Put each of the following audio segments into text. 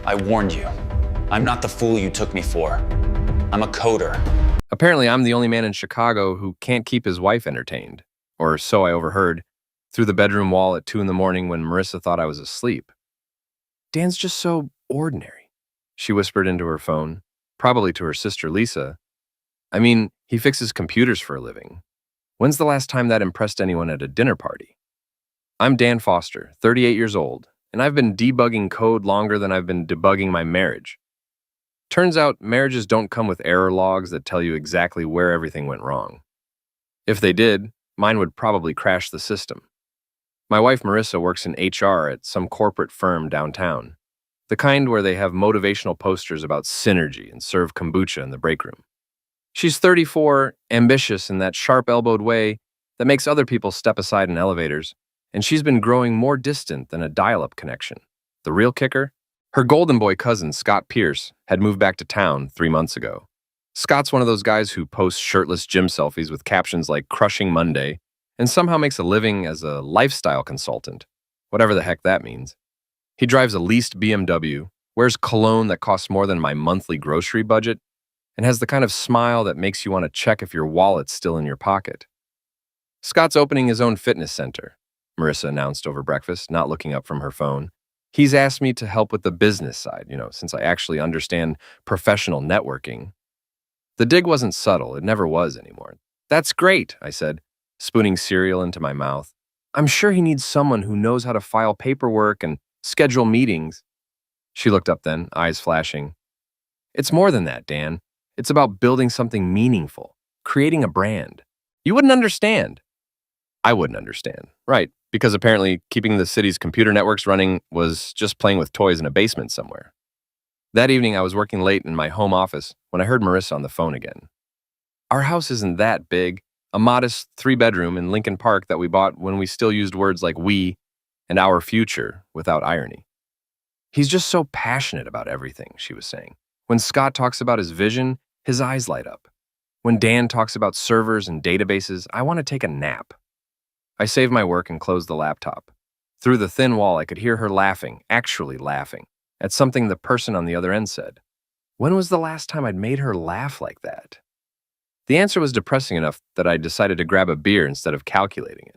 I warned you. I'm not the fool you took me for. I'm a coder. Apparently, I'm the only man in Chicago who can't keep his wife entertained, or so I overheard, through the bedroom wall at 2 in the morning when Marissa thought I was asleep. Dan's just so ordinary, she whispered into her phone, probably to her sister Lisa. I mean, he fixes computers for a living. When's the last time that impressed anyone at a dinner party? I'm Dan Foster, 38 years old, and I've been debugging code longer than I've been debugging my marriage. Turns out marriages don't come with error logs that tell you exactly where everything went wrong. If they did, mine would probably crash the system. My wife Marissa works in HR at some corporate firm downtown, the kind where they have motivational posters about synergy and serve kombucha in the break room. She's 34, ambitious in that sharp-elbowed way that makes other people step aside in elevators, and she's been growing more distant than a dial-up connection. The real kicker? Her golden boy cousin, Scott Pierce, had moved back to town 3 months ago. Scott's one of those guys who posts shirtless gym selfies with captions like "Crushing Monday" and somehow makes a living as a lifestyle consultant, whatever the heck that means. He drives a leased BMW, wears cologne that costs more than my monthly grocery budget, and has the kind of smile that makes you want to check if your wallet's still in your pocket. Scott's opening his own fitness center, Marissa announced over breakfast, not looking up from her phone. He's asked me to help with the business side, since I actually understand professional networking. The dig wasn't subtle, it never was anymore. That's great, I said, spooning cereal into my mouth. I'm sure he needs someone who knows how to file paperwork and schedule meetings. She looked up then, eyes flashing. It's more than that, Dan. It's about building something meaningful, creating a brand. You wouldn't understand. I wouldn't understand. Right, because apparently keeping the city's computer networks running was just playing with toys in a basement somewhere. That evening, I was working late in my home office when I heard Marissa on the phone again. Our house isn't that big, a modest 3-bedroom in Lincoln Park that we bought when we still used words like "we" and "our future" without irony. He's just so passionate about everything, she was saying. When Scott talks about his vision, his eyes light up. When Dan talks about servers and databases, I want to take a nap. I saved my work and closed the laptop. Through the thin wall, I could hear her laughing, actually laughing, at something the person on the other end said. When was the last time I'd made her laugh like that? The answer was depressing enough that I decided to grab a beer instead of calculating it.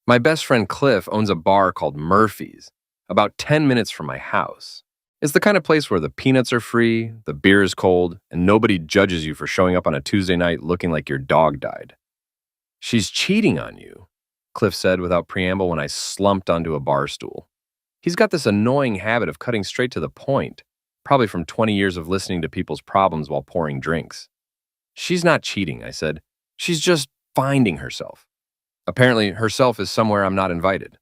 My best friend Cliff owns a bar called Murphy's, about 10 minutes from my house. It's the kind of place where the peanuts are free, the beer is cold, and nobody judges you for showing up on a Tuesday night looking like your dog died. She's cheating on you, Cliff said without preamble when I slumped onto a bar stool. He's got this annoying habit of cutting straight to the point, probably from 20 years of listening to people's problems while pouring drinks. She's not cheating, I said. She's just finding herself. Apparently, herself is somewhere I'm not invited.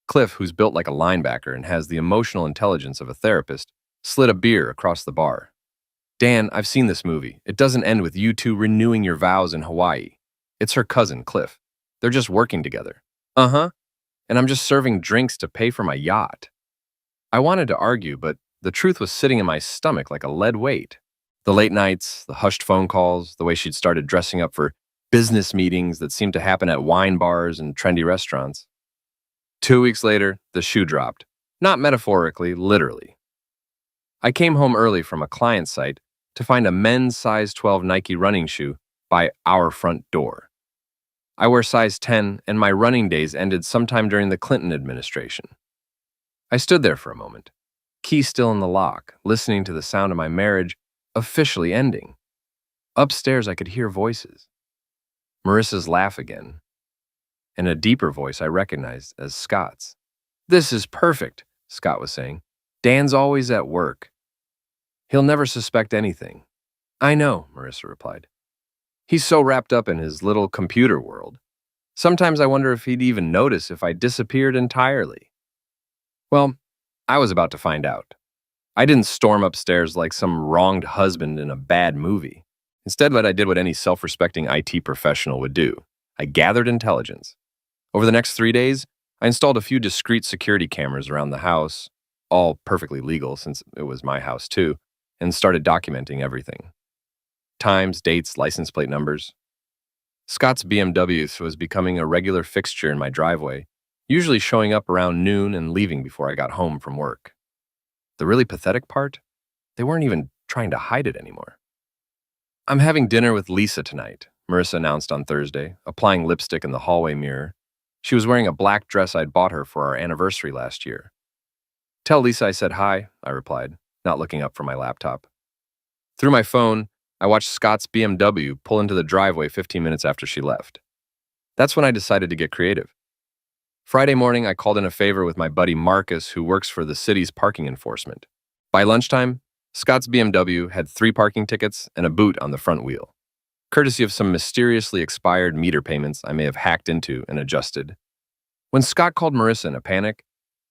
Cliff, who's built like a linebacker and has the emotional intelligence of a therapist, slid a beer across the bar. Dan, I've seen this movie. It doesn't end with you two renewing your vows in Hawaii. It's her cousin, Cliff. They're just working together. Uh-huh. And I'm just serving drinks to pay for my yacht. I wanted to argue, but the truth was sitting in my stomach like a lead weight. The late nights, the hushed phone calls, the way she'd started dressing up for business meetings that seemed to happen at wine bars and trendy restaurants. 2 weeks later, the shoe dropped. Not metaphorically, literally. I came home early from a client site to find a men's size 12 Nike running shoe by our front door. I wear size 10, and my running days ended sometime during the Clinton administration. I stood there for a moment, key still in the lock, listening to the sound of my marriage officially ending. Upstairs, I could hear voices. Marissa's laugh again, and a deeper voice I recognized as Scott's. "This is perfect," Scott was saying. "Dan's always at work. He'll never suspect anything." "I know," Marissa replied. "He's so wrapped up in his little computer world. Sometimes I wonder if he'd even notice if I disappeared entirely." Well, I was about to find out. I didn't storm upstairs like some wronged husband in a bad movie. Instead, I did what any self-respecting IT professional would do. I gathered intelligence. Over the next 3 days, I installed a few discrete security cameras around the house, all perfectly legal since it was my house too, and started documenting everything. Times, dates, license plate numbers. Scott's BMW was becoming a regular fixture in my driveway, usually showing up around noon and leaving before I got home from work. the really pathetic part? They weren't even trying to hide it anymore. "I'm having dinner with Lisa tonight," Marissa announced on Thursday, applying lipstick in the hallway mirror. She was wearing a black dress I'd bought her for our anniversary last year. "Tell Lisa I said hi," I replied, not looking up from my laptop. Through my phone, I watched Scott's BMW pull into the driveway 15 minutes after she left. That's when I decided to get creative. Friday morning, I called in a favor with my buddy Marcus, who works for the city's parking enforcement. By lunchtime, Scott's BMW had 3 parking tickets and a boot on the front wheel, courtesy of some mysteriously expired meter payments I may have hacked into and adjusted. When Scott called Marissa in a panic,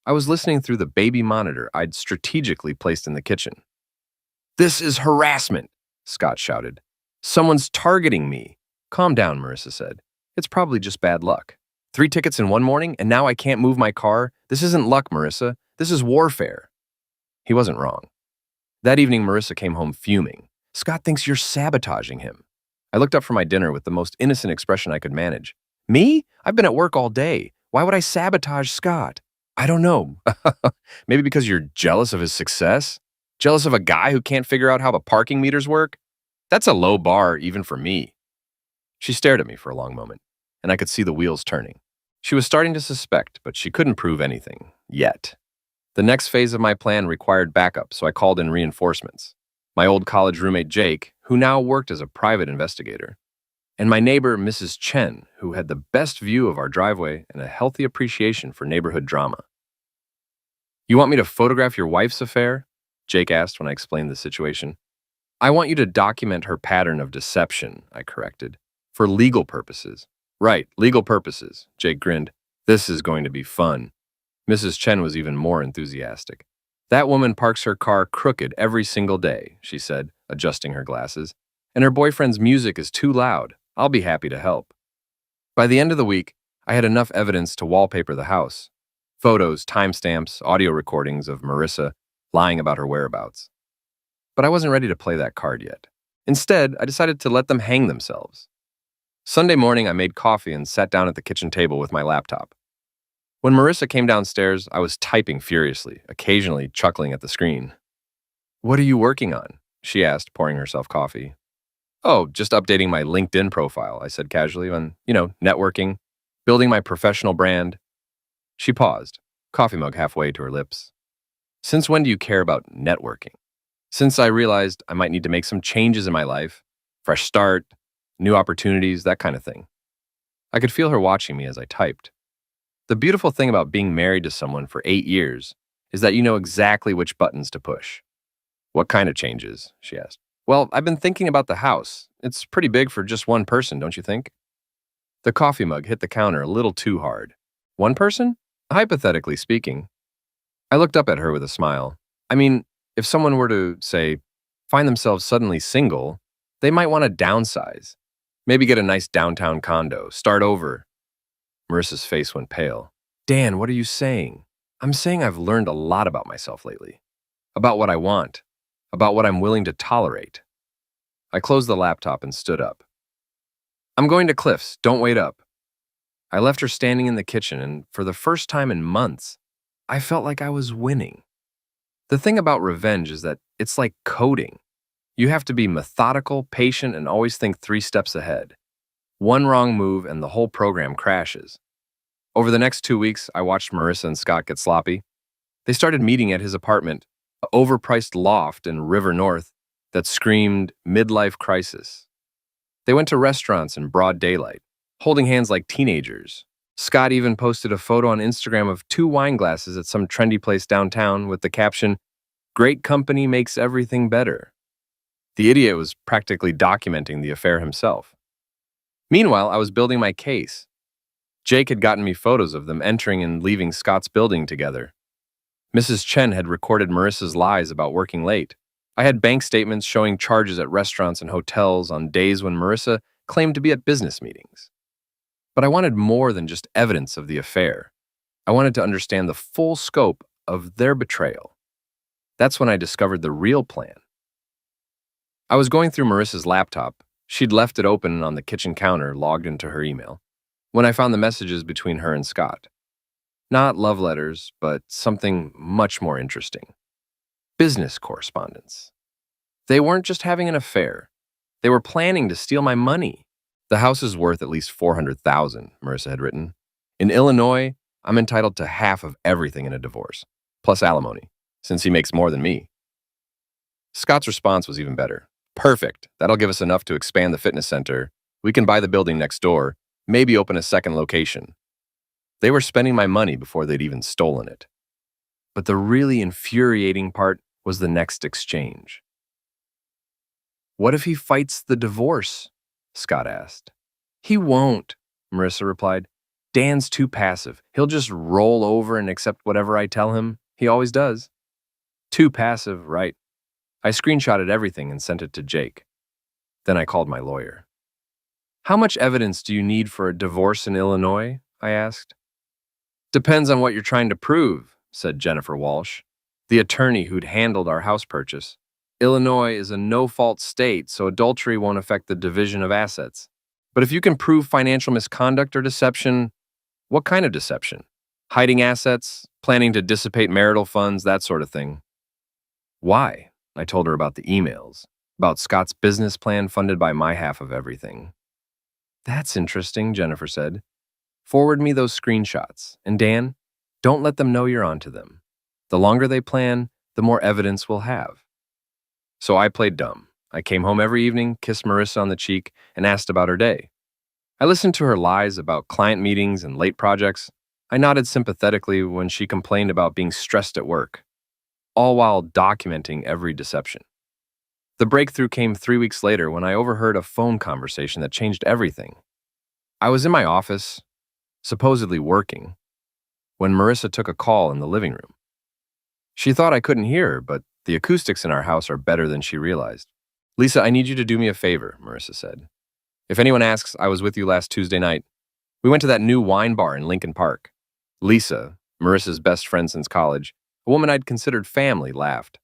I was listening through the baby monitor I'd strategically placed in the kitchen. "This is harassment," Scott shouted. "Someone's targeting me." "Calm down," Marissa said. "It's probably just bad luck. 3 tickets in one morning, and now I can't move my car? This isn't luck, Marissa. This is warfare." He wasn't wrong. That evening, Marissa came home fuming. "Scott thinks you're sabotaging him." I looked up from my dinner with the most innocent expression I could manage. "Me? I've been at work all day. Why would I sabotage Scott?" "I don't know." "Maybe because you're jealous of his success? Jealous of a guy who can't figure out how the parking meters work? That's a low bar even for me." She stared at me for a long moment, and I could see the wheels turning. She was starting to suspect, but she couldn't prove anything. Yet. The next phase of my plan required backup, so I called in reinforcements. My old college roommate Jake, who now worked as a private investigator, and my neighbor Mrs. Chen, who had the best view of our driveway and a healthy appreciation for neighborhood drama. "You want me to photograph your wife's affair?" Jake asked when I explained the situation. "I want you to document her pattern of deception," I corrected, "for legal purposes." "Right, legal purposes," Jake grinned. "This is going to be fun." Mrs. Chen was even more enthusiastic. "That woman parks her car crooked every single day," she said, adjusting her glasses. "And her boyfriend's music is too loud. I'll be happy to help." By the end of the week, I had enough evidence to wallpaper the house. Photos, timestamps, audio recordings of Marissa lying about her whereabouts. But I wasn't ready to play that card yet. Instead, I decided to let them hang themselves. Sunday morning, I made coffee and sat down at the kitchen table with my laptop. When Marissa came downstairs, I was typing furiously, occasionally chuckling at the screen. "What are you working on?" she asked, pouring herself coffee. "Oh, just updating my LinkedIn profile," I said casually, on, networking, building my professional brand. She paused, coffee mug halfway to her lips. "Since when do you care about networking?" "Since I realized I might need to make some changes in my life, fresh start, new opportunities, that kind of thing." I could feel her watching me as I typed. The beautiful thing about being married to someone for 8 years is that you know exactly which buttons to push. "What kind of changes?" she asked. "Well, I've been thinking about the house. It's pretty big for just one person, don't you think?" The coffee mug hit the counter a little too hard. "One person? Hypothetically speaking." I looked up at her with a smile. "I mean, if someone were to, say, find themselves suddenly single, they might want to downsize. Maybe get a nice downtown condo, start over." Marissa's face went pale. "Dan, what are you saying?" "I'm saying I've learned a lot about myself lately. About what I want. About what I'm willing to tolerate." I closed the laptop and stood up. "I'm going to Cliff's. Don't wait up." I left her standing in the kitchen, and for the first time in months, I felt like I was winning. The thing about revenge is that it's like coding. You have to be methodical, patient, and always think 3 steps ahead. One wrong move and the whole program crashes. Over the next 2 weeks, I watched Marissa and Scott get sloppy. They started meeting at his apartment, an overpriced loft in River North that screamed midlife crisis. They went to restaurants in broad daylight, holding hands like teenagers. Scott even posted a photo on Instagram of 2 wine glasses at some trendy place downtown with the caption, "Great company makes everything better." The idiot was practically documenting the affair himself. Meanwhile, I was building my case. Jake had gotten me photos of them entering and leaving Scott's building together. Mrs. Chen had recorded Marissa's lies about working late. I had bank statements showing charges at restaurants and hotels on days when Marissa claimed to be at business meetings. But I wanted more than just evidence of the affair. I wanted to understand the full scope of their betrayal. That's when I discovered the real plan. I was going through Marissa's laptop. She'd left it open on the kitchen counter, logged into her email, when I found the messages between her and Scott. Not love letters, but something much more interesting. business correspondence. They weren't just having an affair. They were planning to steal my money. The house is worth at least $400,000, Marissa had written. In Illinois, I'm entitled to half of everything in a divorce, plus alimony, since he makes more than me. Scott's response was even better. Perfect. That'll give us enough to expand the fitness center. We can buy the building next door, maybe open a second location. They were spending my money before they'd even stolen it. But the really infuriating part was the next exchange. What if he fights the divorce? Scott asked. He won't, Marissa replied. Dan's too passive. He'll just roll over and accept whatever I tell him. He always does. Too passive, right? I screenshotted everything and sent it to Jake. Then I called my lawyer. How much evidence do you need for a divorce in Illinois? I asked. Depends on what you're trying to prove, said Jennifer Walsh, the attorney who'd handled our house purchase. Illinois is a no-fault state, so adultery won't affect the division of assets. But if you can prove financial misconduct or deception, what kind of deception? Hiding assets, planning to dissipate marital funds, that sort of thing. Why? I told her about the emails, about Scott's business plan funded by my half of everything. That's interesting, Jennifer said. Forward me those screenshots. And Dan, don't let them know you're onto them. The longer they plan, the more evidence we'll have. So I played dumb. I came home every evening, kissed Marissa on the cheek, and asked about her day. I listened to her lies about client meetings and late projects. I nodded sympathetically when she complained about being stressed at work, all while documenting every deception. The breakthrough came 3 weeks later when I overheard a phone conversation that changed everything. I was in my office, supposedly working, when Marissa took a call in the living room. She thought I couldn't hear her, but the acoustics in our house are better than she realized. Lisa, I need you to do me a favor, Marissa said. If anyone asks, I was with you last Tuesday night. We went to that new wine bar in Lincoln Park. Lisa, Marissa's best friend since college, a woman I'd considered family, laughed.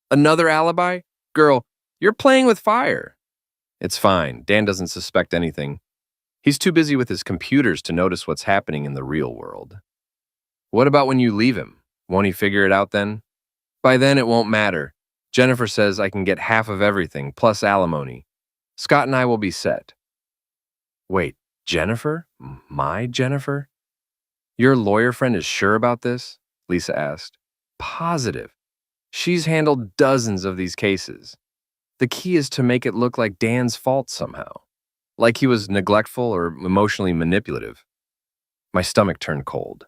Another alibi? Girl, you're playing with fire. It's fine. Dan doesn't suspect anything. He's too busy with his computers to notice what's happening in the real world. What about when you leave him? Won't he figure it out then? By then, it won't matter. Jennifer says I can get half of everything, plus alimony. Scott and I will be set. Wait, Jennifer? My Jennifer? Your lawyer friend is sure about this? Lisa asked. Positive. She's handled dozens of these cases. The key is to make it look like Dan's fault somehow, like he was neglectful or emotionally manipulative. My stomach turned cold.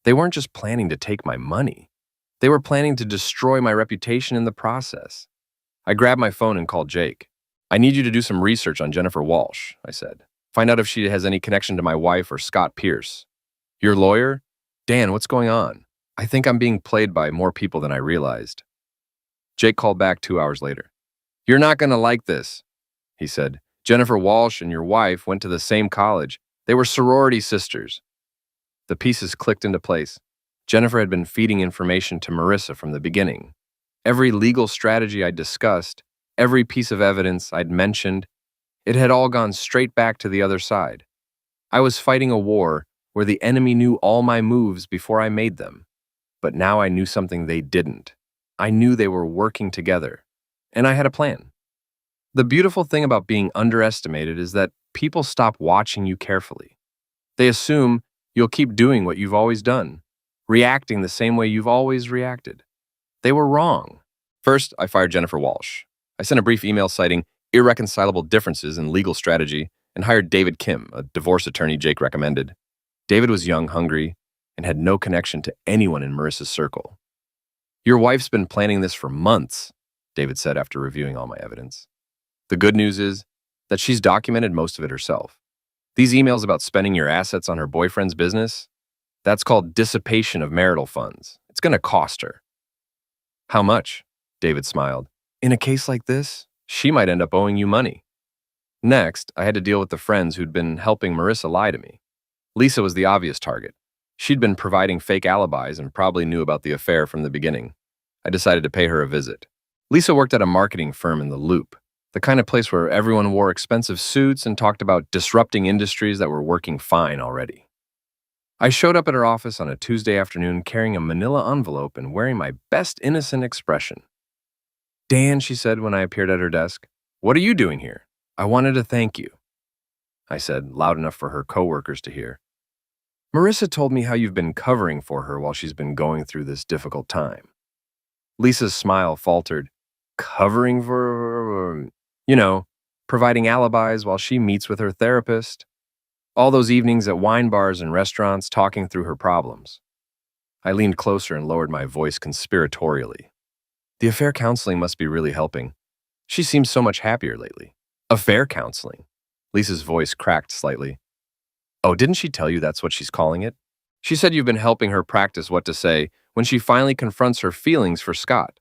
They weren't just planning to take my money. They were planning to destroy my reputation in the process. I grabbed my phone and called Jake. I need you to do some research on Jennifer Walsh, I said. Find out if she has any connection to my wife or Scott Pierce. Your lawyer? Dan, what's going on? I think I'm being played by more people than I realized. Jake called back 2 hours later. You're not going to like this, he said. Jennifer Walsh and your wife went to the same college. They were sorority sisters. The pieces clicked into place. Jennifer had been feeding information to Marissa from the beginning. Every legal strategy I'd discussed, every piece of evidence I'd mentioned, it had all gone straight back to the other side. I was fighting a war where the enemy knew all my moves before I made them. But now I knew something they didn't. I knew they were working together. And I had a plan. The beautiful thing about being underestimated is that people stop watching you carefully. They assume you'll keep doing what you've always done, reacting the same way you've always reacted. They were wrong. First, I fired Jennifer Walsh. I sent a brief email citing irreconcilable differences in legal strategy and hired David Kim, a divorce attorney Jake recommended. David was young, hungry, and had no connection to anyone in Marissa's circle. Your wife's been planning this for months, David said after reviewing all my evidence. The good news is that she's documented most of it herself. These emails about spending your assets on her boyfriend's business, that's called dissipation of marital funds. It's going to cost her. How much? David smiled. In a case like this, she might end up owing you money. Next, I had to deal with the friends who'd been helping Marissa lie to me. Lisa was the obvious target. She'd been providing fake alibis and probably knew about the affair from the beginning. I decided to pay her a visit. Lisa worked at a marketing firm in the Loop, the kind of place where everyone wore expensive suits and talked about disrupting industries that were working fine already. I showed up at her office on a Tuesday afternoon carrying a manila envelope and wearing my best innocent expression. Dan, she said when I appeared at her desk, what are you doing here? I wanted to thank you, I said, loud enough for her coworkers to hear. Marissa told me how you've been covering for her while she's been going through this difficult time. Lisa's smile faltered. Covering for, providing alibis while she meets with her therapist. All those evenings at wine bars and restaurants talking through her problems. I leaned closer and lowered my voice conspiratorially. The affair counseling must be really helping. She seems so much happier lately. Affair counseling? Lisa's voice cracked slightly. Oh, didn't she tell you that's what she's calling it? She said you've been helping her practice what to say when she finally confronts her feelings for Scott.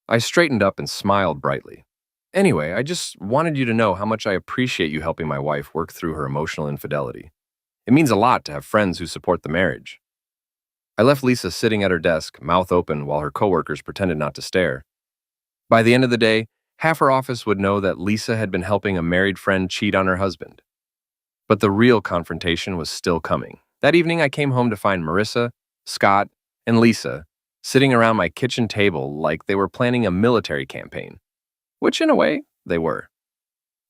I straightened up and smiled brightly. Anyway, I just wanted you to know how much I appreciate you helping my wife work through her emotional infidelity. It means a lot to have friends who support the marriage. I left Lisa sitting at her desk, mouth open, while her coworkers pretended not to stare. By the end of the day, half her office would know that Lisa had been helping a married friend cheat on her husband. But the real confrontation was still coming. That evening, I came home to find Marissa, Scott, and Lisa sitting around my kitchen table like they were planning a military campaign, which in a way, they were.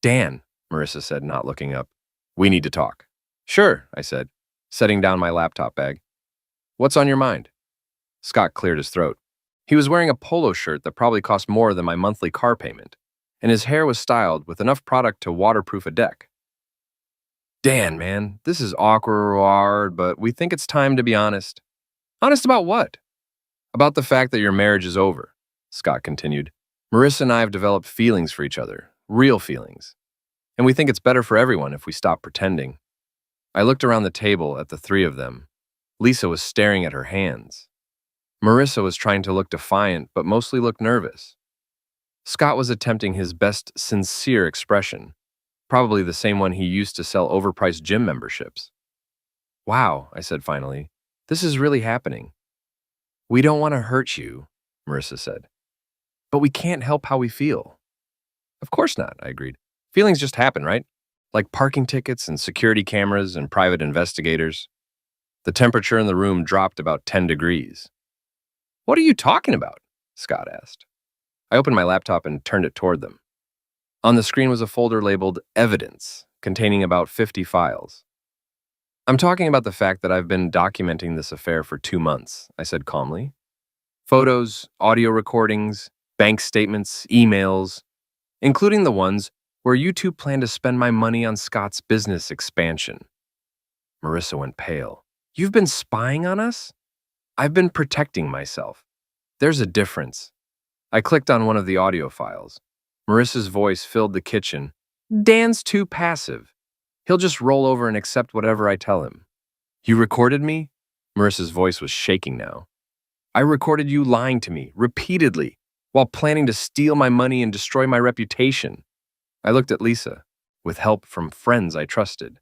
Dan, Marissa said, not looking up. We need to talk. Sure, I said, setting down my laptop bag. What's on your mind? Scott cleared his throat. He was wearing a polo shirt that probably cost more than my monthly car payment, and his hair was styled with enough product to waterproof a deck. Dan, man, this is awkward, but we think it's time to be honest. Honest about what? About the fact that your marriage is over, Scott continued. Marissa and I have developed feelings for each other, real feelings. And we think it's better for everyone if we stop pretending. I looked around the table at the three of them. Lisa was staring at her hands. Marissa was trying to look defiant, but mostly looked nervous. Scott was attempting his best sincere expression, probably the same one he used to sell overpriced gym memberships. Wow, I said finally, this is really happening. We don't want to hurt you, Marissa said. But we can't help how we feel. Of course not, I agreed. Feelings just happen, right? Like parking tickets and security cameras and private investigators. The temperature in the room dropped about 10 degrees. What are you talking about? Scott asked. I opened my laptop and turned it toward them. On the screen was a folder labeled Evidence, containing about 50 files. I'm talking about the fact that I've been documenting this affair for 2 months, I said calmly. Photos, audio recordings, bank statements, emails, including the ones where you two plan to spend my money on Scott's business expansion. Marissa went pale. You've been spying on us? I've been protecting myself. There's a difference. I clicked on one of the audio files. Marissa's voice filled the kitchen. Dan's too passive. He'll just roll over and accept whatever I tell him. You recorded me? Marissa's voice was shaking now. I recorded you lying to me, repeatedly, while planning to steal my money and destroy my reputation. I looked at Lisa, with help from friends I trusted.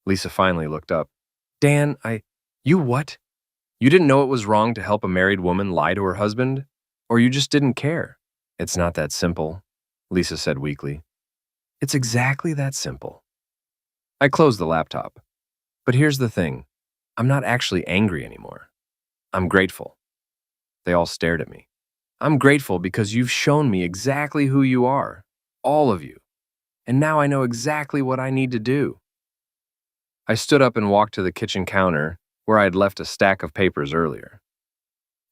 Lisa finally looked up. Dan, You what? You didn't know it was wrong to help a married woman lie to her husband? Or you just didn't care? It's not that simple, Lisa said weakly. It's exactly that simple. I closed the laptop. But here's the thing. I'm not actually angry anymore. I'm grateful. They all stared at me. I'm grateful because you've shown me exactly who you are, all of you. And now I know exactly what I need to do. I stood up and walked to the kitchen counter where I had left a stack of papers earlier.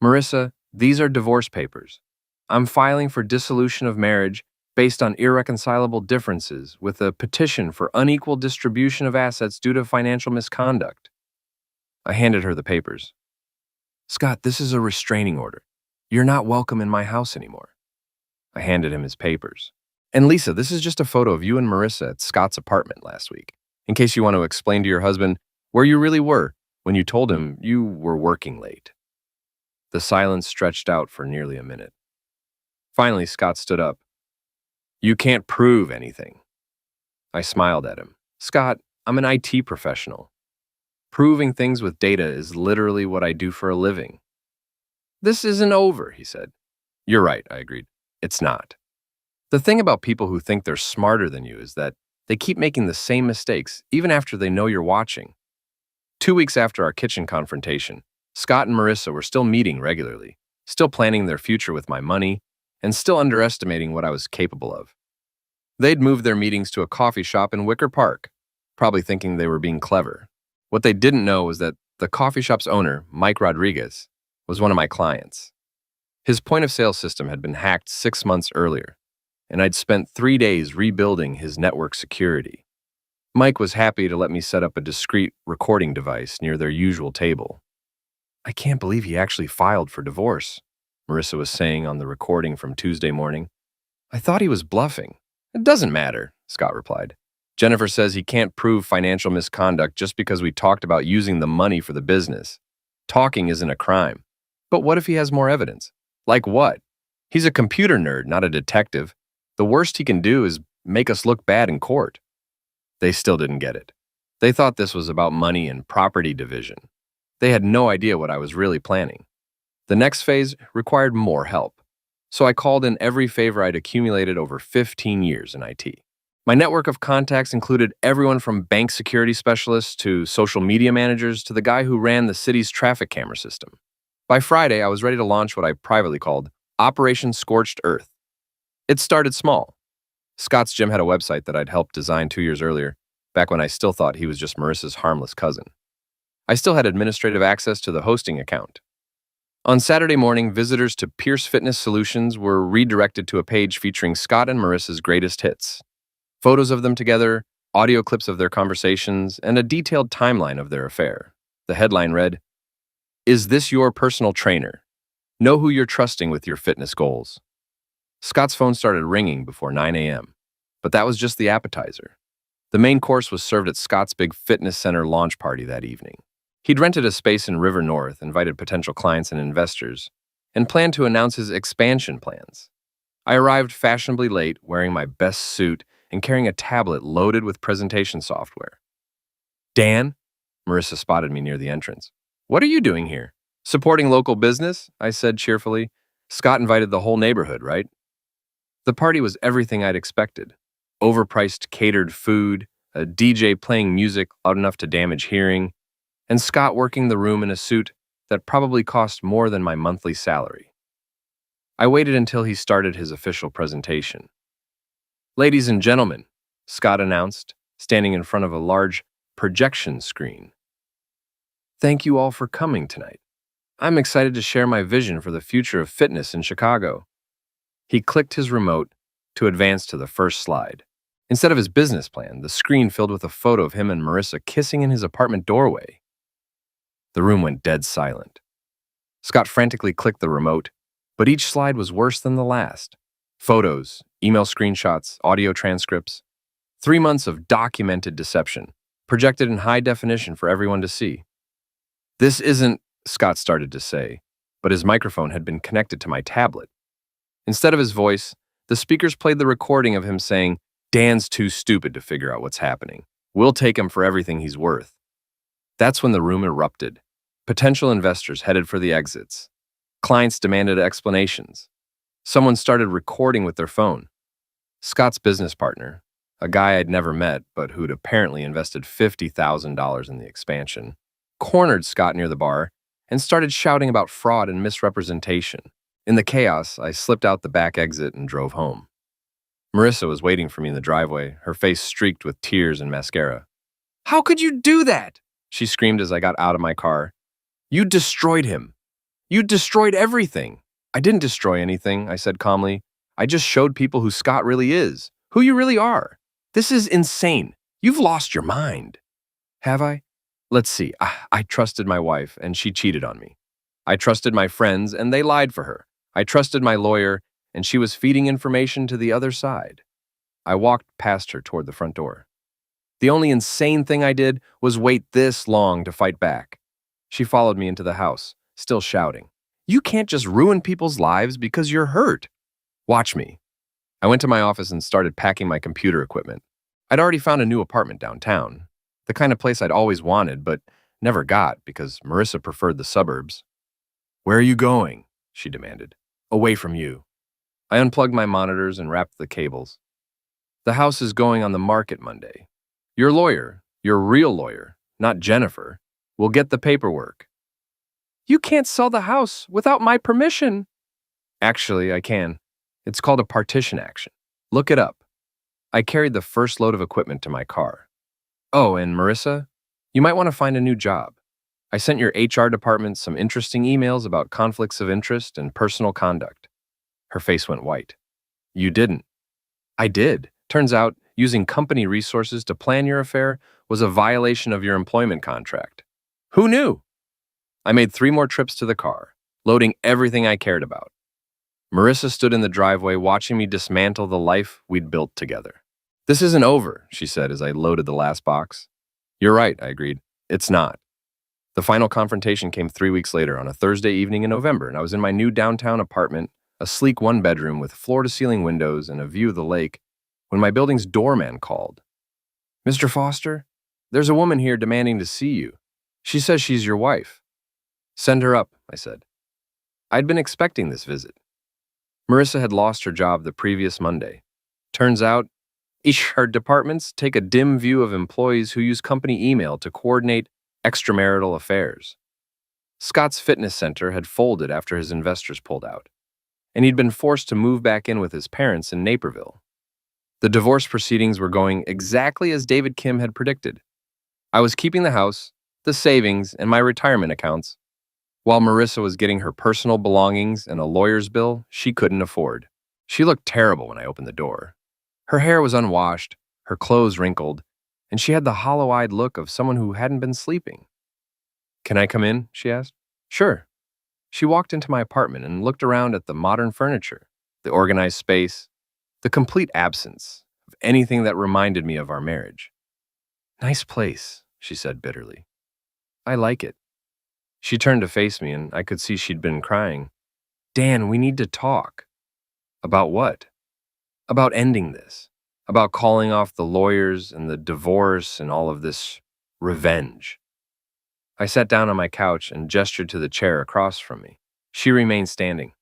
Marissa, these are divorce papers. I'm filing for dissolution of marriage based on irreconcilable differences with a petition for unequal distribution of assets due to financial misconduct. I handed her the papers. Scott, this is a restraining order. You're not welcome in my house anymore. I handed him his papers. And Lisa, this is just a photo of you and Marissa at Scott's apartment last week, in case you want to explain to your husband where you really were when you told him you were working late. The silence stretched out for nearly a minute. Finally, Scott stood up. You can't prove anything. I smiled at him. Scott, I'm an IT professional. Proving things with data is literally what I do for a living. This isn't over, he said. You're right, I agreed. It's not. The thing about people who think they're smarter than you is that they keep making the same mistakes even after they know you're watching. 2 weeks after our kitchen confrontation, Scott and Marissa were still meeting regularly, still planning their future with my money, and still underestimating what I was capable of. They'd moved their meetings to a coffee shop in Wicker Park, probably thinking they were being clever. What they didn't know was that the coffee shop's owner, Mike Rodriguez, was one of my clients. His point-of-sale system had been hacked 6 months earlier, and I'd spent 3 days rebuilding his network security. Mike was happy to let me set up a discreet recording device near their usual table. "I can't believe he actually filed for divorce," Marissa was saying on the recording from Tuesday morning. "I thought he was bluffing." "It doesn't matter," Scott replied. "Jennifer says he can't prove financial misconduct just because we talked about using the money for the business. Talking isn't a crime." "But what if he has more evidence?" "Like what? He's a computer nerd, not a detective. The worst he can do is make us look bad in court." They still didn't get it. They thought this was about money and property division. They had no idea what I was really planning. The next phase required more help, so I called in every favor I'd accumulated over 15 years in IT. My network of contacts included everyone from bank security specialists to social media managers to the guy who ran the city's traffic camera system. By Friday, I was ready to launch what I privately called Operation Scorched Earth. It started small. Scott's gym had a website that I'd helped design 2 years earlier, back when I still thought he was just Marissa's harmless cousin. I still had administrative access to the hosting account. On Saturday morning, visitors to Pierce Fitness Solutions were redirected to a page featuring Scott and Marissa's greatest hits. Photos of them together, audio clips of their conversations, and a detailed timeline of their affair. The headline read, "Is this your personal trainer? Know who you're trusting with your fitness goals." Scott's phone started ringing before 9 a.m., but that was just the appetizer. The main course was served at Scott's big fitness center launch party that evening. He'd rented a space in River North, invited potential clients and investors, and planned to announce his expansion plans. I arrived fashionably late, wearing my best suit and carrying a tablet loaded with presentation software. "Dan?" Marissa spotted me near the entrance. "What are you doing here?" "Supporting local business," I said cheerfully. "Scott invited the whole neighborhood, right?" The party was everything I'd expected. Overpriced catered food, a DJ playing music loud enough to damage hearing, and Scott working the room in a suit that probably cost more than my monthly salary. I waited until he started his official presentation. "Ladies and gentlemen," Scott announced, standing in front of a large projection screen. "Thank you all for coming tonight. I'm excited to share my vision for the future of fitness in Chicago." He clicked his remote to advance to the first slide. Instead of his business plan, the screen filled with a photo of him and Marissa kissing in his apartment doorway. The room went dead silent. Scott frantically clicked the remote, but each slide was worse than the last. Photos, email screenshots, audio transcripts. 3 months of documented deception, projected in high definition for everyone to see. "This isn't," Scott started to say, but his microphone had been connected to my tablet. Instead of his voice, the speakers played the recording of him saying, "Dan's too stupid to figure out what's happening. We'll take him for everything he's worth." That's when the room erupted. Potential investors headed for the exits. Clients demanded explanations. Someone started recording with their phone. Scott's business partner, a guy I'd never met but who'd apparently invested $50,000 in the expansion, cornered Scott near the bar and started shouting about fraud and misrepresentation. In the chaos, I slipped out the back exit and drove home. Marissa was waiting for me in the driveway, her face streaked with tears and mascara. "How could you do that?" she screamed as I got out of my car. "You destroyed him. You destroyed everything." "I didn't destroy anything," I said calmly. "I just showed people who Scott really is, who you really are. This is insane. You've lost your mind." "Have I? Let's see. I trusted my wife, and she cheated on me. I trusted my friends, and they lied for her. I trusted my lawyer, and she was feeding information to the other side." I walked past her toward the front door. The only insane thing I did was wait this long to fight back. She followed me into the house, still shouting, "You can't just ruin people's lives because you're hurt. Watch me." I went to my office and started packing my computer equipment. I'd already found a new apartment downtown, the kind of place I'd always wanted but never got because Marissa preferred the suburbs. "Where are you going?" she demanded. "Away from you." I unplugged my monitors and wrapped the cables. "The house is going on the market Monday. Your lawyer, your real lawyer, not Jennifer, will get the paperwork." "You can't sell the house without my permission." "Actually, I can. It's called a partition action. Look it up. I carried the first load of equipment to my car. Oh, and Marissa, you might want to find a new job. I sent your HR department some interesting emails about conflicts of interest and personal conduct. Her face went white. You didn't. I did. Turns out, using company resources to plan your affair was a violation of your employment contract. Who knew? I made 3 more trips to the car, loading everything I cared about. Marissa stood in the driveway watching me dismantle the life we'd built together. This isn't over, she said as I loaded the last box. You're right, I agreed. It's not. The final confrontation came 3 weeks later on a Thursday evening in November, and I was in my new downtown apartment, a sleek 1-bedroom with floor-to-ceiling windows and a view of the lake, when my building's doorman called. Mr. Foster, there's a woman here demanding to see you. She says she's your wife. Send her up, I said. I'd been expecting this visit. Marissa had lost her job the previous Monday. Turns out, HR departments take a dim view of employees who use company email to coordinate extramarital affairs. Scott's fitness center had folded after his investors pulled out, and he'd been forced to move back in with his parents in Naperville. The divorce proceedings were going exactly as David Kim had predicted. I was keeping the house, the savings, and my retirement accounts, while Marissa was getting her personal belongings and a lawyer's bill she couldn't afford. She looked terrible when I opened the door. Her hair was unwashed, her clothes wrinkled, and she had the hollow-eyed look of someone who hadn't been sleeping. Can I come in? She asked. Sure. She walked into my apartment and looked around at the modern furniture, the organized space, the complete absence of anything that reminded me of our marriage. Nice place, she said bitterly. I like it. She turned to face me, and I could see she'd been crying. Dan, we need to talk. About what? About ending this. About calling off the lawyers and the divorce and all of this revenge. I sat down on my couch and gestured to the chair across from me. She remained standing.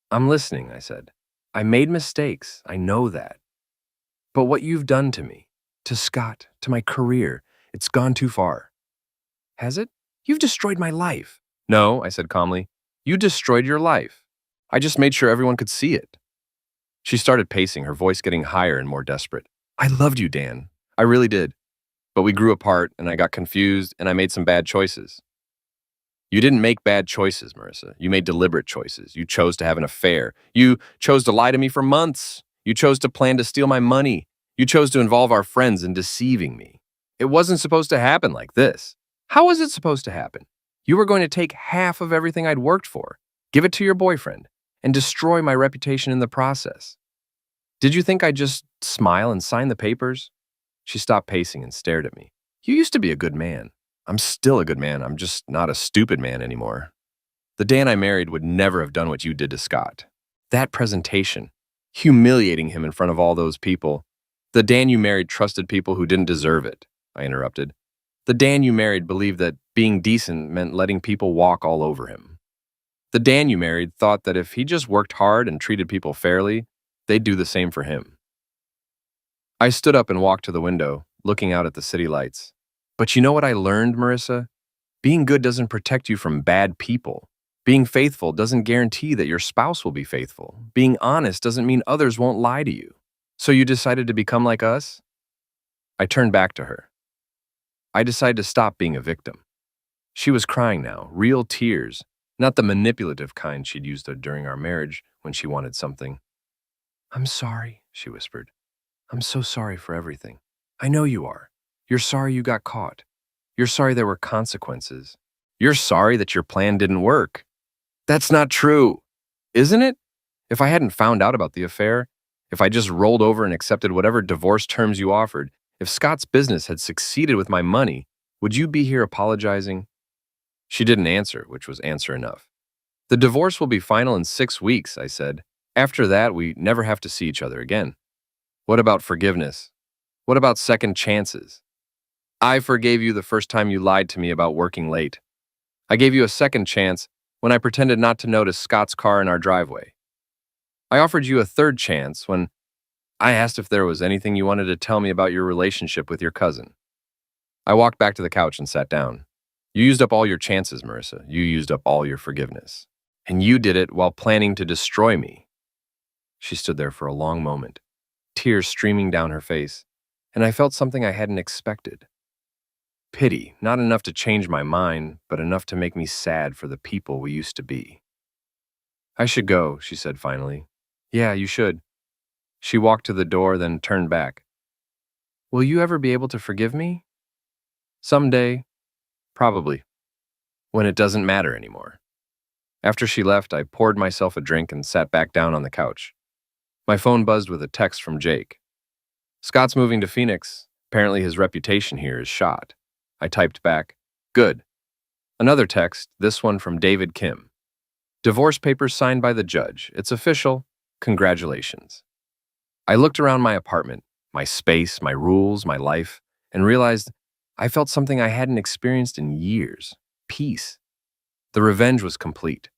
I'm listening, I said. I made mistakes, I know that. But what you've done to me, to Scott, to my career, it's gone too far. Has it? You've destroyed my life. No, I said calmly. You destroyed your life. I just made sure everyone could see it. She started pacing, her voice getting higher and more desperate. I loved you, Dan. I really did. But we grew apart, and I got confused, and I made some bad choices. You didn't make bad choices, Marissa. You made deliberate choices. You chose to have an affair. You chose to lie to me for months. You chose to plan to steal my money. You chose to involve our friends in deceiving me. It wasn't supposed to happen like this. How was it supposed to happen? You were going to take half of everything I'd worked for, give it to your boyfriend, and destroy my reputation in the process. Did you think I'd just smile and sign the papers? She stopped pacing and stared at me. You used to be a good man. I'm still a good man. I'm just not a stupid man anymore. The Dan I married would never have done what you did to Scott. That presentation, humiliating him in front of all those people. The Dan you married trusted people who didn't deserve it, I interrupted. The Dan you married believed that being decent meant letting people walk all over him. The Dan you married thought that if he just worked hard and treated people fairly, they'd do the same for him. I stood up and walked to the window, looking out at the city lights. But you know what I learned, Marissa? Being good doesn't protect you from bad people. Being faithful doesn't guarantee that your spouse will be faithful. Being honest doesn't mean others won't lie to you. So you decided to become like us? I turned back to her. I decided to stop being a victim. She was crying now, real tears, not the manipulative kind she'd used during our marriage when she wanted something. I'm sorry, she whispered. I'm so sorry for everything. I know you are. You're sorry you got caught. You're sorry there were consequences. You're sorry that your plan didn't work. That's not true, isn't it? If I hadn't found out about the affair, if I just rolled over and accepted whatever divorce terms you offered, if Scott's business had succeeded with my money, would you be here apologizing? She didn't answer, which was answer enough. The divorce will be final in 6 weeks, I said. After that, we never have to see each other again. What about forgiveness? What about second chances? I forgave you the first time you lied to me about working late. I gave you a second chance when I pretended not to notice Scott's car in our driveway. I offered you a third chance when I asked if there was anything you wanted to tell me about your relationship with your cousin. I walked back to the couch and sat down. You used up all your chances, Marissa. You used up all your forgiveness. And you did it while planning to destroy me. She stood there for a long moment, tears streaming down her face, and I felt something I hadn't expected. Pity, not enough to change my mind, but enough to make me sad for the people we used to be. I should go, she said finally. Yeah, you should. She walked to the door, then turned back. Will you ever be able to forgive me? Someday, probably, when it doesn't matter anymore. After she left, I poured myself a drink and sat back down on the couch. My phone buzzed with a text from Jake. Scott's moving to Phoenix. Apparently his reputation here is shot. I typed back, good. Another text, this one from David Kim. Divorce papers signed by the judge. It's official. Congratulations. I looked around my apartment, my space, my rules, my life, and realized I felt something I hadn't experienced in years. Peace. The revenge was complete.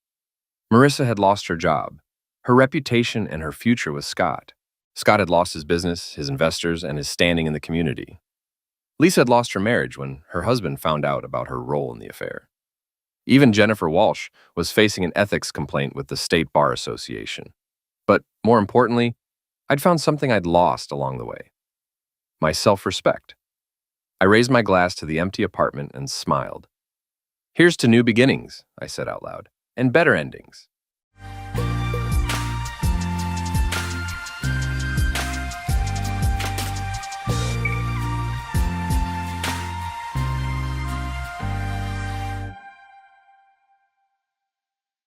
Marissa had lost her job, her reputation, and her future with Scott. Scott had lost his business, his investors, and his standing in the community. Lisa had lost her marriage when her husband found out about her role in the affair. Even Jennifer Walsh was facing an ethics complaint with the State Bar Association. But more importantly, I'd found something I'd lost along the way. My self-respect. I raised my glass to the empty apartment and smiled. Here's to new beginnings, I said out loud, and better endings.